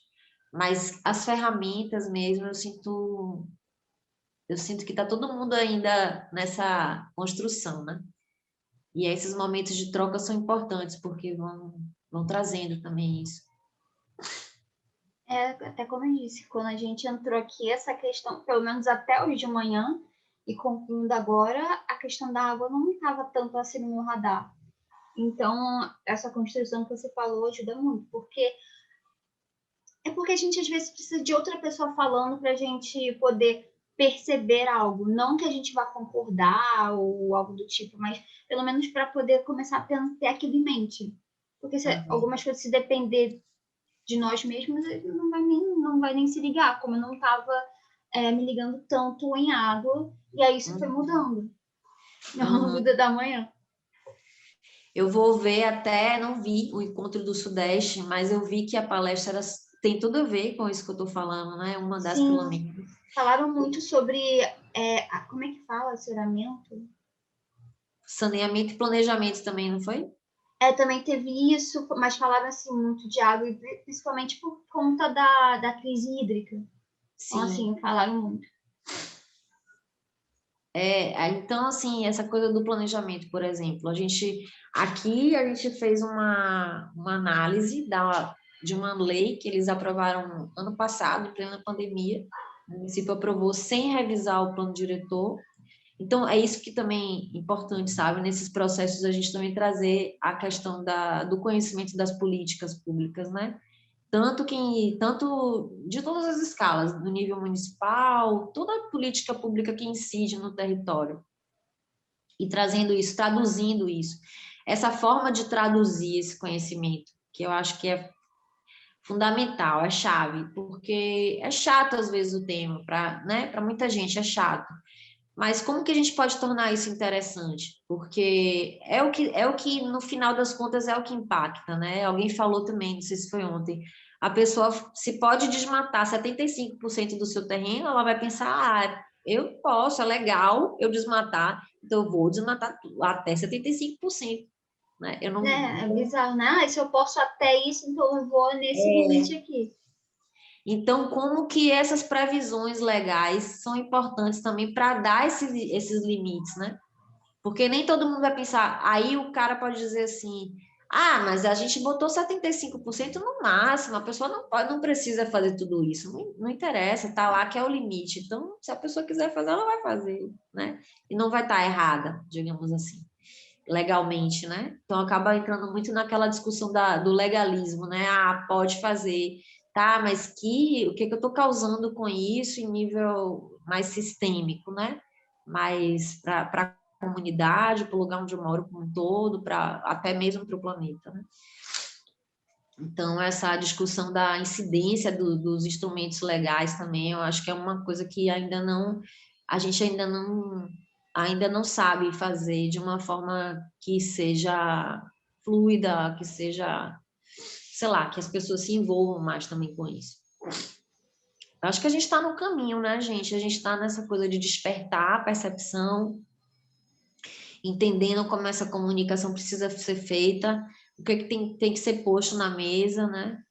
Mas as ferramentas mesmo, eu sinto que está todo mundo ainda nessa construção, né? E esses momentos de troca são importantes, porque vão trazendo também isso. Até como eu disse, quando a gente entrou aqui, essa questão, pelo menos até hoje de manhã, e concluindo agora, a questão da água não estava tanto assim no meu radar. Então, essa construção que você falou ajuda muito, porque a gente às vezes precisa de outra pessoa falando para a gente poder perceber algo, não que a gente vá concordar ou algo do tipo, mas pelo menos para poder começar a ter aquilo em mente. Porque se algumas coisas, se depender de nós mesmos, não vai nem se ligar, como eu não estava me ligando tanto em água, e aí isso foi mudando ao longo da manhã. Eu vou ver até, não vi o Encontro do Sudeste, mas eu vi que a palestra tem tudo a ver com isso que eu estou falando, né? Uma das, Sim, pelo menos. falaram muito sobre, como é que fala, saneamento? Saneamento e planejamento também, não foi? Também teve isso, mas falaram assim muito de água, e principalmente por conta da crise hídrica. Então, assim, falaram muito. Então, assim, essa coisa do planejamento, por exemplo, aqui a gente fez uma análise de uma lei que eles aprovaram ano passado, em plena pandemia. O município aprovou sem revisar o plano diretor. Então, é isso que também é importante, sabe? Nesses processos, a gente também trazer a questão do conhecimento das políticas públicas, né? Tanto de todas as escalas, do nível municipal, toda a política pública que incide no território. E trazendo isso, traduzindo isso. Essa forma de traduzir esse conhecimento, que eu acho que é fundamental, é chave, porque é chato às vezes o tema, né? Para muita gente é chato. Mas como que a gente pode tornar isso interessante? Porque é o que, no final das contas, é o que impacta, né? Alguém falou também, não sei se foi ontem, a pessoa se pode desmatar 75% do seu terreno, ela vai pensar, ah, eu posso, é legal eu desmatar, então eu vou desmatar até 75%, né? Eu não... É bizarro, né? Ah, se eu posso até isso, então eu vou nesse limite aqui. Então, como que essas previsões legais são importantes também para dar esses limites, né? Porque nem todo mundo vai pensar. Aí o cara pode dizer assim: ah, mas a gente botou 75% no máximo, a pessoa não pode, não precisa fazer tudo isso. Não interessa, tá lá que é o limite. Então, se a pessoa quiser fazer, ela vai fazer, né? E não vai estar errada, digamos assim, legalmente, né? Então acaba entrando muito naquela discussão do legalismo, né? Ah, pode fazer, tá, mas o que eu estou causando com isso em nível mais sistêmico, né? Mais para a comunidade, para o lugar onde eu moro como um todo, até mesmo para o planeta, né? Então, essa discussão da incidência dos instrumentos legais também, eu acho que é uma coisa que a gente ainda não sabe fazer de uma forma que seja fluida, que seja, sei lá, que as pessoas se envolvam mais também com isso. Eu acho que a gente está no caminho, né, gente? A gente está nessa coisa de despertar a percepção, entendendo como essa comunicação precisa ser feita, o que, tem que ser posto na mesa, né?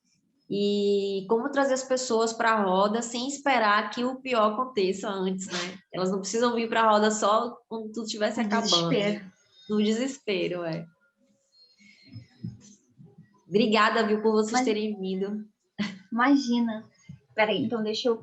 E como trazer as pessoas para a roda sem esperar que o pior aconteça antes, né? Elas não precisam vir para a roda só quando tudo estivesse acabando. Desespero. No desespero, é. Obrigada, viu, por vocês terem vindo. Imagina. Peraí, então deixa eu